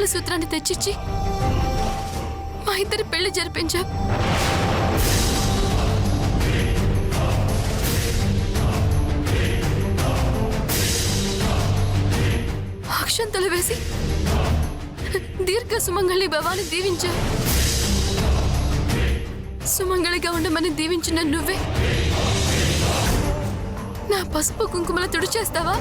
మంగళసూత్రాన్ని తెచ్చిచ్చి మా ఇద్దరి పెళ్లి జరిపించా. అక్షంతలు వేసి దీర్ఘ సుమంగళి భవాన్ని దీవించా. సుమంగళిగా ఉండమని దీవించిన నువ్వే నా పసుపు కుంకుమల తుడిచేస్తావా?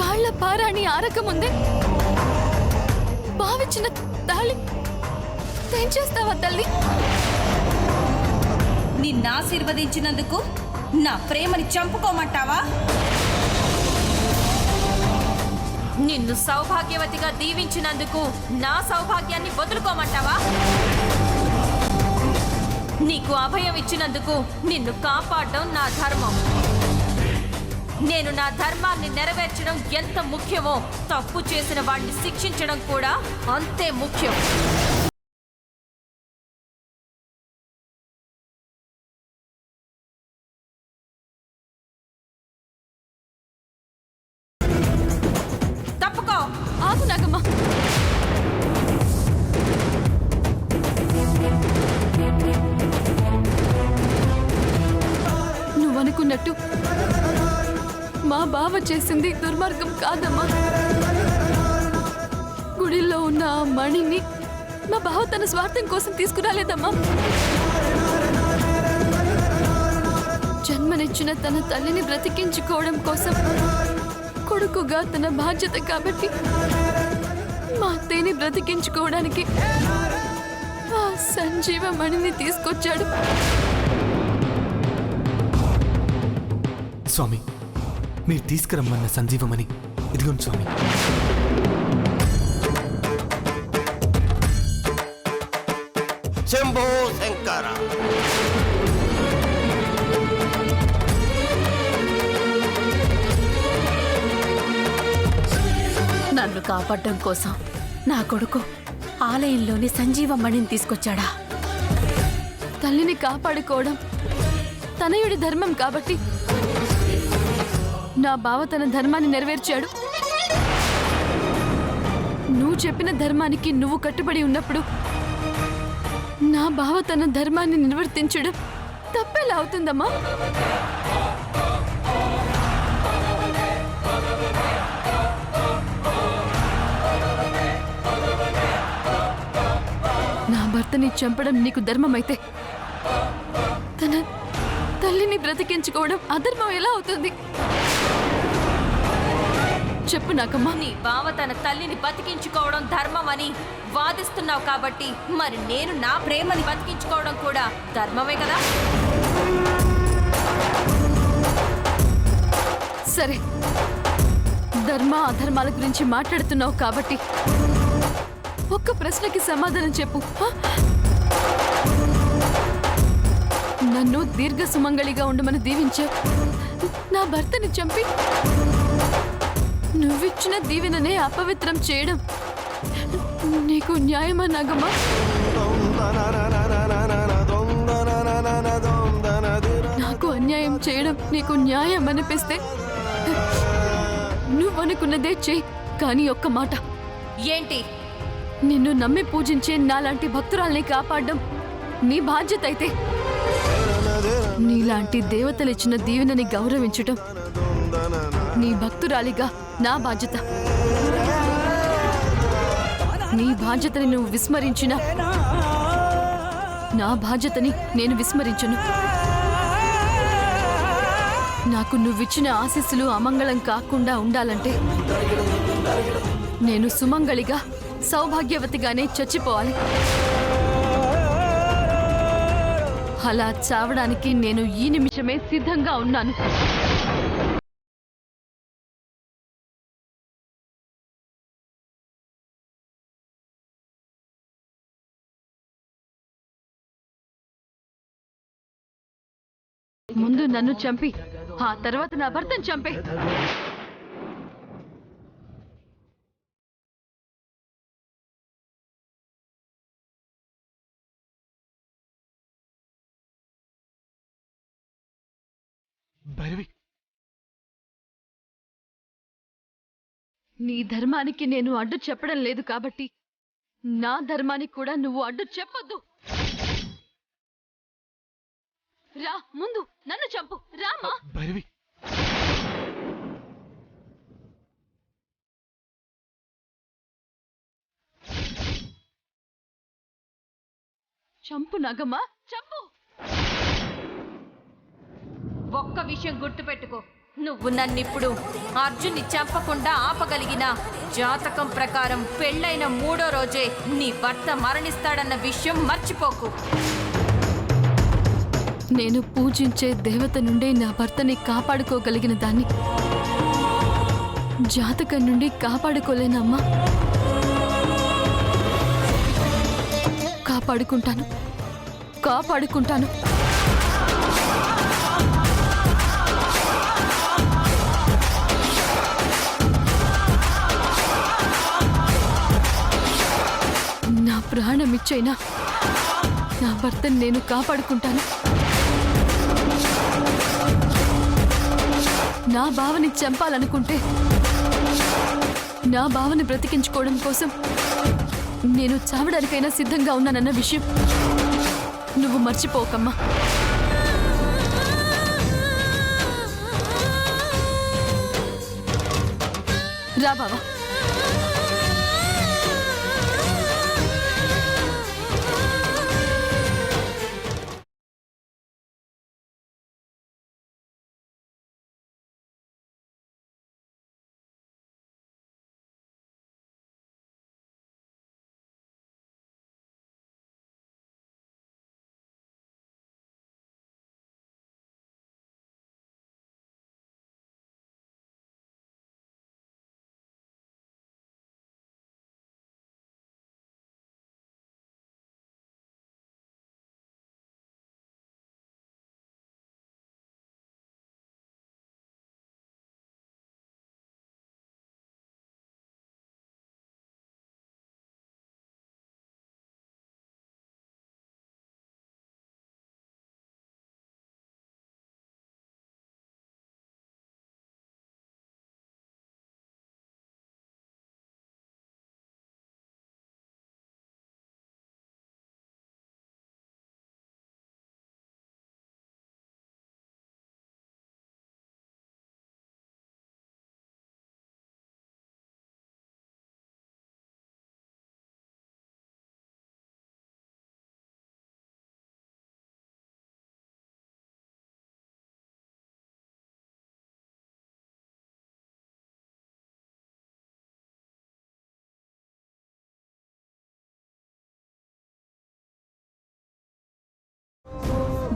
కాళ్ల పారాణి ఆరకముందే భావించిన తాళి తెంచేస్తావా తల్లి? నిన్నాశీర్వదించినందుకు నా ప్రేమని చంపుకోమంటావా? నిన్ను సౌభాగ్యవతిగా దీవించినందుకు నా సౌభాగ్యాన్ని వదులుకోమంటావా? నీకు అభయం ఇచ్చినందుకు నిన్ను కాపాడడం నా ధర్మం. నేను నా ధర్మాన్ని నెరవేర్చడం ఎంత ముఖ్యమో తప్పు చేసిన వాడిని శిక్షించడం కూడా అంతే ముఖ్యం. తప్పుకో. ఆగు నాగమ్మ. నువ్వనుకున్నట్టు మా బావ చేసింది దుర్మార్గం కాదమ్మా. గుడిలో ఉన్న ఆ మణిని మా బావ తన స్వార్థం కోసం తీసుకురాలేదమ్మా. జన్మనిచ్చిన తన తల్లిని బ్రతికించుకోవడం కోసం కొడుకుగా తన బాధ్యత కాబట్టి మా అత్తయ్యని బ్రతికించుకోవడానికి ఆ సంజీవమణిని తీసుకొచ్చాడు. స్వామి, మీరు తీసుకురమ్మన్న సంజీవమణి ఇదిగోండి స్వామి. శంభో శంకర. నన్ను కాపాడడం కోసం నా కొడుకు ఆలయంలోని సంజీవమణిని తీసుకొచ్చాడా? తల్లిని కాపాడుకోవడం తనయుడి ధర్మం కాబట్టి నా బావ తన ధర్మాన్ని నెరవేర్చాడు. నువ్వు చెప్పిన ధర్మానికి నువ్వు కట్టుబడి ఉన్నప్పుడు నా బావ తన ధర్మాన్ని నిర్వర్తించడం తప్పేలా అవుతుందమ్మా? నా భర్తని చంపడం నీకు ధర్మమైతే తన తల్లిని బ్రతికించుకోవడం అధర్మం ఎలా అవుతుంది? చెప్పు నాకమ్మా. నీ బావ తన తల్లిని బతికించుకోవడం ధర్మం అని వాదిస్తున్నావు కాబట్టి మరి నేను నా ప్రేమని బతికించుకోవడం కూడా ధర్మమే కదా? సరే, ధర్మ అధర్మాల గురించి మాట్లాడుతున్నావు కాబట్టి ఒక్క ప్రశ్నకి సమాధానం చెప్పు. నన్ను దీర్ఘ సుమంగళిగా ఉండమని దీవించావు. నా భర్తని చంపి నువ్విచ్చిన దీవెననే అపవిత్రం చేయడం నీకు న్యాయమా నాగమ్మా? నాకు అన్యాయం చేయడం నీకు న్యాయం అనిపిస్తే నువ్వనుకున్నదే చెయ్యి. కానీ ఒక్క మాట. ఏంటి? నిన్ను నమ్మి పూజించే నాలాంటి భక్తురాల్ని కాపాడడం నీ బాధ్యత అయితే నీలాంటి దేవతలిచ్చిన దీవెనని గౌరవించటం నీ భక్తురాలిగా నా బాధ్యత. నీ బాధ్యతని నువ్వు విస్మరించినా నా బాధ్యతని నేను విస్మరించను. నాకు నువ్విచ్చిన ఆశీస్సులు అమంగళం కాకుండా ఉండాలంటే నేను సుమంగళిగా సౌభాగ్యవతిగానే చచ్చిపోవాలి. అలా చావడానికి నేను ఈ నిమిషమే సిద్ధంగా ఉన్నాను. ముందు నన్ను చంపి ఆ తర్వాత నా భర్తను చంపే. భైరవి, నీ ధర్మానికి నేను అడ్డు చెప్పడం లేదు కాబట్టి నా ధర్మానికి కూడా నువ్వు అడ్డు చెప్పొద్దు. రా, ముందు నన్ను చంపు. రామా. భైరవి, చంపు నాగమ్మా, చంపు. ఒక్క విషయం గుర్తుపెట్టుకో, నువ్వు నన్నిప్పుడు అర్జున్ని చంపకుండా ఆపగలిగిన జాతకం ప్రకారం పెళ్ళైన 3వ రోజే నీ భర్త మరణిస్తాడన్న విషయం మర్చిపోకు. నేను పూజించే దేవత నుండే నా భర్తని కాపాడుకోగలిగిన దాన్ని జాతకం నుండి కాపాడుకోలేనమ్మా. కాపాడుకుంటాను, కాపాడుకుంటాను. నా ప్రాణమిచ్చైనా నా భర్తని నేను కాపాడుకుంటాను. నా బావని చంపాలనుకుంటే నా బావని బ్రతికించుకోవడం కోసం నేను చావడానికైనా సిద్ధంగా ఉన్నానన్న విషయం నువ్వు మర్చిపోకమ్మా. రా బావా.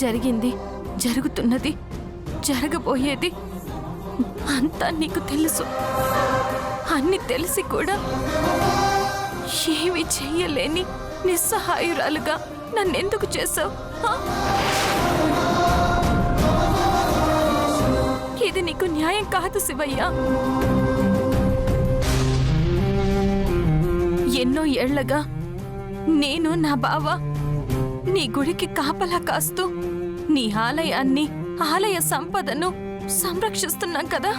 జరిగింది, జరుగుతున్నది, జరగబోయేది అంతా నీకు తెలుసు. అన్ని తెలిసి కూడా ఏమీ చెయ్యలేని నిస్సహాయురాలుగా నన్నెందుకు చేశావు? ఇది నీకు న్యాయం కాదు శివయ్య. ఎన్నో ఏళ్లగా నేను నా బావ నీ గుడికి కాపలా కాస్తూ నీ ఆలయాన్ని, ఆలయ సంపదను సంరక్షిస్తున్నాం కదా.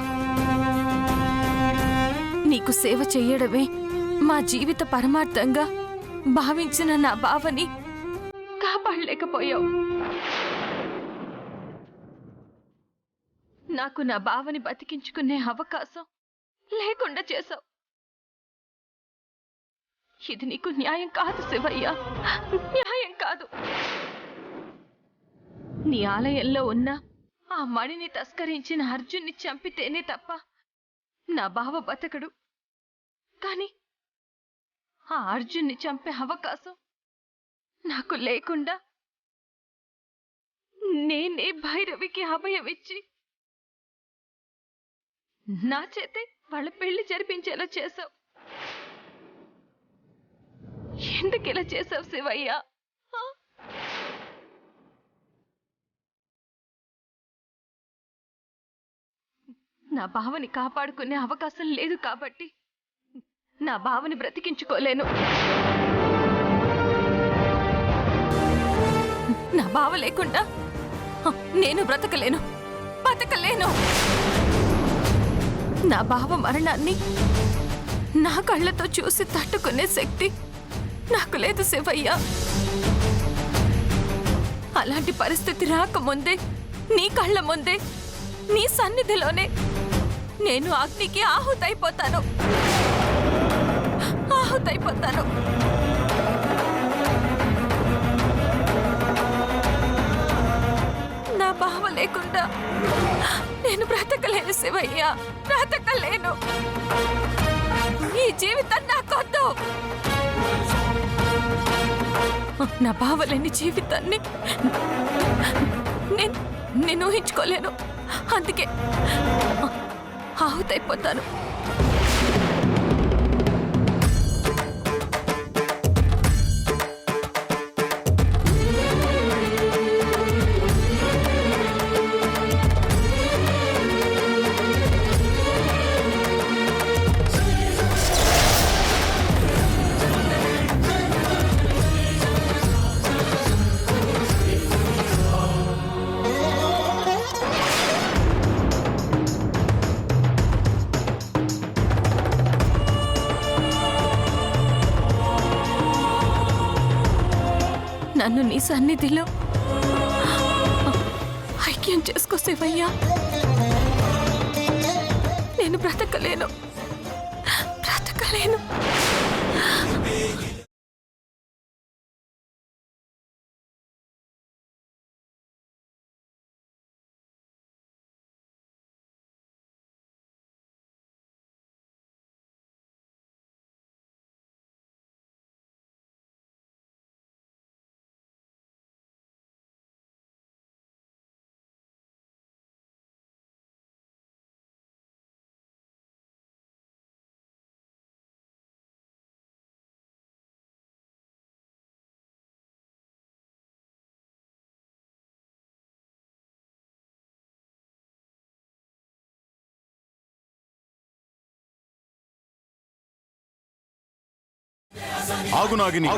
నీకు సేవ చెయ్యడమే మా జీవిత పరమార్థంగా భావించిన నా బావని కాపాడలేకపోయావు. నాకు నా బావని బతికించుకునే అవకాశం లేకుండా చేశావు. ఇది నీకు న్యాయం కాదు శివయ్య, న్యాయం కాదు. నీ ఆలయంలో ఉన్న ఆ మణిని తస్కరించిన అర్జున్ని చంపితేనే తప్ప నా బావ బతకడు. కాని ఆ అర్జున్ని చంపే అవకాశం నాకు లేకుండా నేనే భైరవికి అభయం ఇచ్చి నా చేతే వాళ్ళ పెళ్లి జరిపించేలా చేశావు. ఎందుకు ఇలా చేశావు శివయ్య? నా బావని కాపాడుకునే అవకాశం లేదు కాబట్టి నా బావని బ్రతికించుకోలేను. నా బావ లేకుండా నేను బ్రతకలేను, బతకలేను. నా బావ మరణాన్ని నా కళ్ళతో చూసి తట్టుకునే శక్తి నాకు లేదు శివయ్య. అలాంటి పరిస్థితి రాకముందే నీ కళ్ళ ముందే నీ సన్నిధిలోనే నేను అగ్నికి ఆహుతైపోతాను. నా బావ లేకుండా నేను బ్రతకలేను శివయ్య, బ్రతకలేను. ఈ జీవితం నాకొద్దు. నా బావలేని జీవితాన్ని నేను ఊహించుకోలేను. అందుకే ఆహుతైపోతాను. నన్ను నీ సన్నిధిలో ఐక్యం చేసుకో శివయ్య. నేను బ్రతకలేను. ఆగు నాగిని.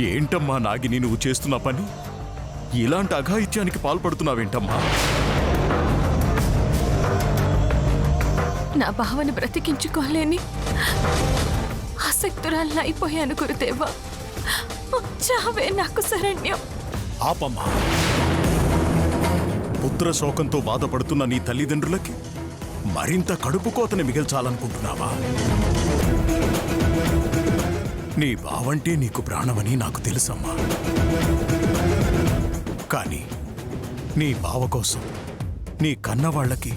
ఏంటమ్మా నాగిని నువ్వు చేస్తున్న పని? ఇలాంటి అఘాయిత్యానికి పాల్పడుతున్నావేంటమ్మా? నా భావన బ్రతికించుకోలేని ఆసక్తురాలను అయిపోయాను గురుదేవా. చావే నాకు శరణ్యం. ఆపమ్మా. పుత్ర శోకంతో బాధపడుతున్న నీ తల్లిదండ్రులకి మరింత కడుపు కోతని మిగల్చాలనుకుంటున్నావా? నీ బావంటే నీకు ప్రాణమని నాకు తెలుసమ్మా. కానీ నీ బావ కోసం నీ కన్నవాళ్లకి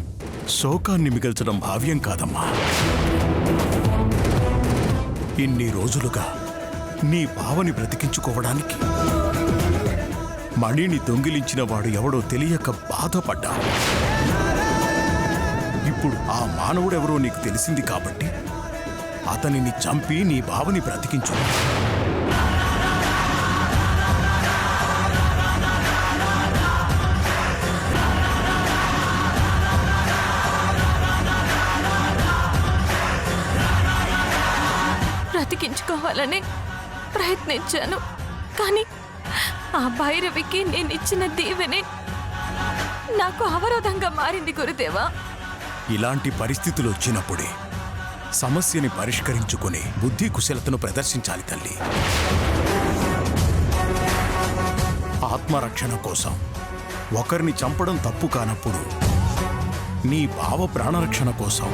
శోకాన్ని మిగల్చడం భావ్యం కాదమ్మా. ఇన్ని రోజులుగా నీ బావని బ్రతికించుకోవడానికి మణిని దొంగిలించిన వాడు ఎవడో తెలియక బాధపడ్డా. ఇప్పుడు ఆ మానవుడెవరో నీకు తెలిసింది కాబట్టి అతనిని చంపి నీ బావని బ్రతికించు. బ్రతికించుకోవాలని ప్రయత్నించాను. కానీ ఆ భైరవికి నేనిచ్చిన దీవెనే నాకు అవరోధంగా మారింది గురుదేవా. ఇలాంటి పరిస్థితులు వచ్చినప్పుడే సమస్యని పరిష్కరించుకుని బుద్ధి కుశలతను ప్రదర్శించాలి తల్లి. ఆత్మరక్షణ కోసం ఒకరిని చంపడం తప్పు కానప్పుడు నీ బావ ప్రాణరక్షణ కోసం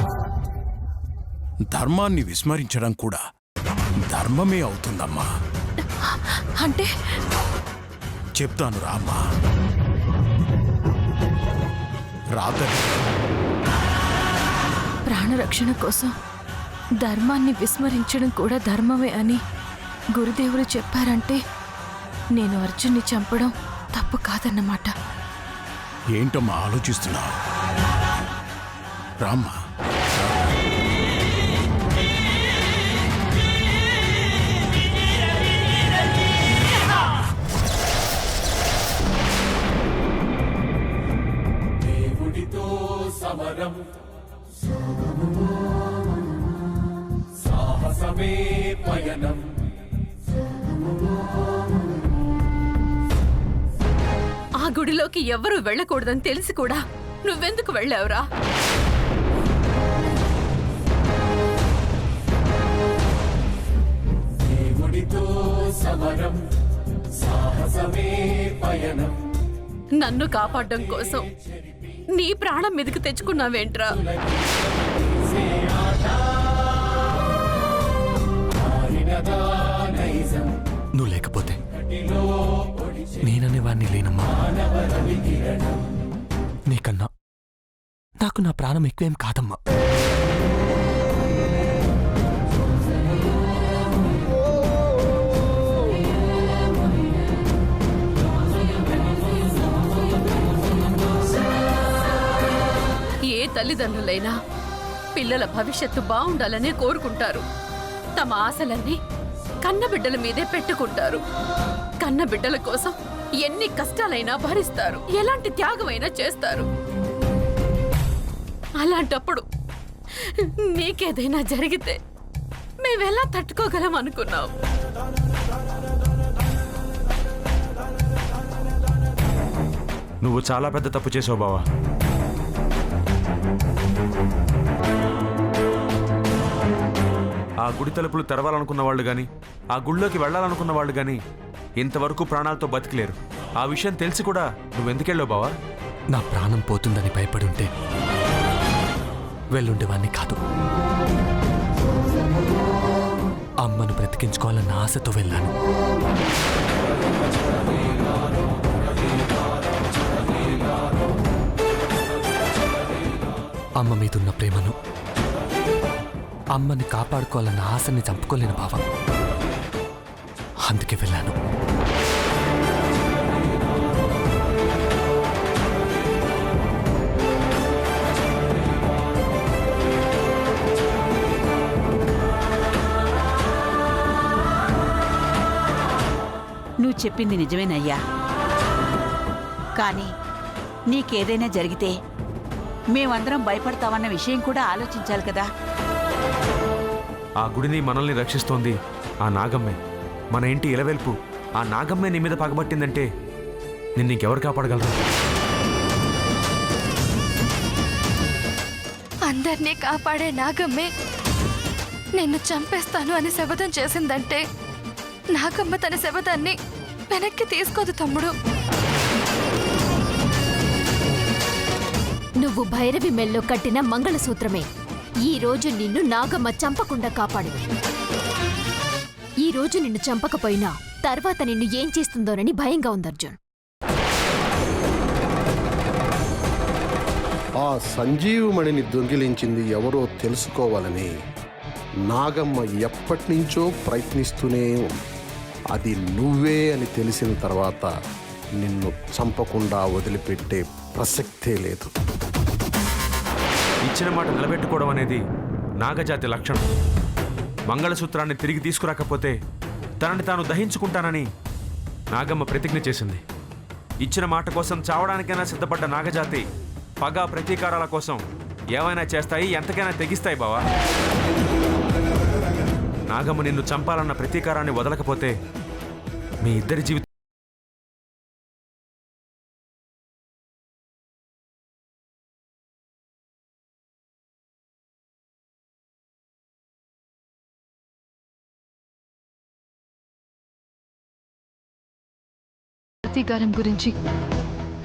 ధర్మాన్ని విస్మరించడం కూడా ధర్మమే అవుతుందమ్మా. అంటే చెప్తాను రామ్మా. రాతని ప్రాణరక్షణ కోసం ధర్మాన్ని విస్మరించడం కూడా ధర్మమే అని గురుదేవులు చెప్పారంటే నేను అర్జున్ని చంపడం తప్పు కాదన్నమాట. ఏంటమ్మా ఆలోచిస్తున్నావు? రామ్మా. దేవుడితో సమరం సాహసమే పయనం. ఆ గుడిలోకి ఎవ్వరూ వెళ్ళకూడదని తెలిసి కూడా నువ్వెందుకు వెళ్ళావురా? దేవుడితో సమరం సాహసమే పయనం. నన్ను కాపాడడం కోసం నీ ప్రాణం మీదకి తెచ్చుకున్నావేంట్రా? నువ్వు లేకపోతే నేననేవాణ్ణి లేనమ్మా. నీకన్నా నాకు నా ప్రాణం ఎక్కువేం కాదమ్మా. ఏ తల్లిదండ్రులైనా పిల్లల భవిష్యత్తు బాగుండాలనే కోరుకుంటారు. తమ ఆశలన్నీ కన్నబిడ్డల మీదే పెట్టుకుంటారు. కన్నబిడ్డల కోసం ఎన్ని కష్టాలైనా భరిస్తారు, ఎలాంటి త్యాగమైనా చేస్తారు. అలాంటప్పుడు నీకేదైనా జరిగితే మేమెలా తట్టుకోగలం అనుకున్నావు? నువ్వు చాలా పెద్ద తప్పు చేసావు బావా. ఆ గుడి తలుపులు తెరవాలనుకున్న వాళ్ళు గాని, ఆ గుడిలోకి వెళ్లాలనుకున్న వాళ్ళు గాని ఇంతవరకు ప్రాణాలతో బతికిలేరు. ఆ విషయం తెలిసి కూడా నువ్వెందుకెళ్ళావు బావా? నా ప్రాణం పోతుందని భయపడి ఉంటే వెళ్ళుండేవాణ్ణి కాదు. అమ్మను బ్రతికించుకోవాలన్న ఆశతో వెళ్ళాను. అమ్మ మీదున్న ప్రేమను, అమ్మని కాపాడుకోవాలన్న ఆశని చంపుకోలేను బావ. అందుకే వెళ్ళాను. నువ్వు చెప్పింది నిజమేనయ్యా. కానీ నీకేదైనా జరిగితే మేమందరం భయపడతామన్న విషయం కూడా ఆలోచించాలి కదా. ఆ గుడిని మనల్ని రక్షిస్తోంది ఆ నాగమ్మే. మన ఇంటి ఇలవెల్పు ఆ నాగమ్మే నీ మీద పగబట్టిందంటే నిన్నెవరు కాపాడగలరు? అందర్నీ కాపాడే నాగమ్మే నిన్ను చంపేస్తాను అని శపథం చేసిందంటే నాగమ్మ తన శపథాన్ని వెనక్కి తీసుకోదు తమ్ముడు. నువ్వు భైరవి మెల్లో కట్టిన మంగళసూత్రమే ఈ రోజు నిన్ను నాగమ్మ చంపకుండా కాపాడింది. ఈ రోజు నిన్ను చంపకపోయినా తర్వాత నిన్ను ఏం చేస్తుందోనని భయంగా ఉంది అర్జున్. ఆ సంజీవమణిని దొంగిలించింది ఎవరో తెలుసుకోవాలని నాగమ్మ ఎప్పటినుంచో ప్రయత్నిస్తూనే ఉంది. అది నువ్వే అని తెలిసిన తర్వాత నిన్ను చంపకుండా వదిలిపెట్టే ప్రసక్తే లేదు. ఇచ్చిన మాట నిలబెట్టుకోవడం అనేది నాగజాతి లక్షణం. మంగళసూత్రాన్ని తిరిగి తీసుకురాకపోతే తనని తాను దహించుకుంటానని నాగమ్మ ప్రతిజ్ఞ చేసింది. ఇచ్చిన మాట కోసం చావడానికైనా సిద్ధపడ్డ నాగజాతి పగ ప్రతీకారాల కోసం ఏమైనా చేస్తాయి, ఎంతకైనా తెగిస్తాయి బావా. నాగమ్మ నిన్ను చంపాలన్న ప్రతీకారాన్ని వదలకపోతే మీ ఇద్దరి జీవితం ప్రతీకారం గురించి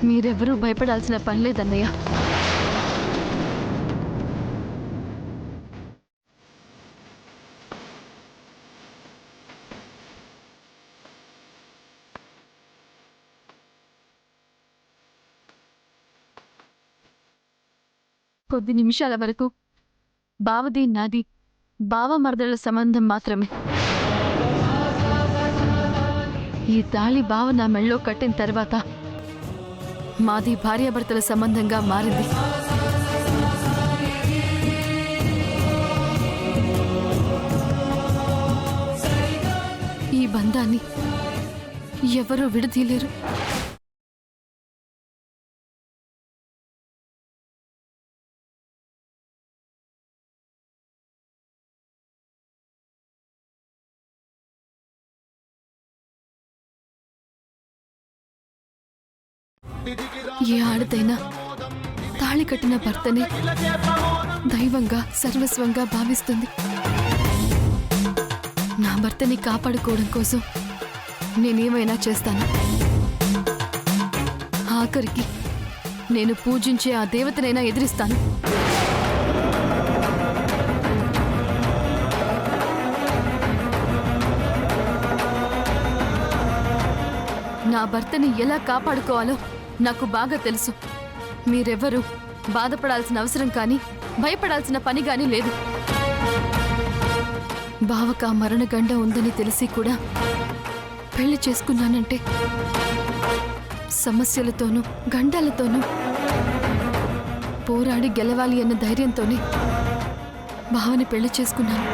మీరెవరూ భయపడాల్సిన పని లేదన్నయ్య. కొద్ది నిమిషాల వరకు బావది నాది బావమరదల సంబంధం మాత్రమే. ఈ తాళి బావ నా మెళ్ళో కట్టిన తర్వాత మాది భార్యాభర్తల సంబంధంగా మారింది. ఈ బంధాన్ని ఎవరూ విడదీయలేరు. ఏ ఆడదైనా తాళి కట్టిన భర్తని దైవంగా సర్వస్వంగా భావిస్తుంది. నా భర్తని కాపాడుకోవడం కోసం నేనేమైనా చేస్తాను. ఆఖరికి నేను పూజించే ఆ దేవతనైనా ఎదిరిస్తాను. నా భర్తని ఎలా కాపాడుకోవాలో నాకు బాగా తెలుసు. మీరెవ్వరూ బాధపడాల్సిన అవసరం కానీ భయపడాల్సిన పని కానీ లేదు. బావక మరణగండ ఉందని తెలిసి కూడా పెళ్లి చేసుకున్నానంటే సమస్యలతోనూ గండాలతోనూ పోరాడి గెలవాలి అన్న ధైర్యంతోనే బావని పెళ్లి చేసుకున్నాను.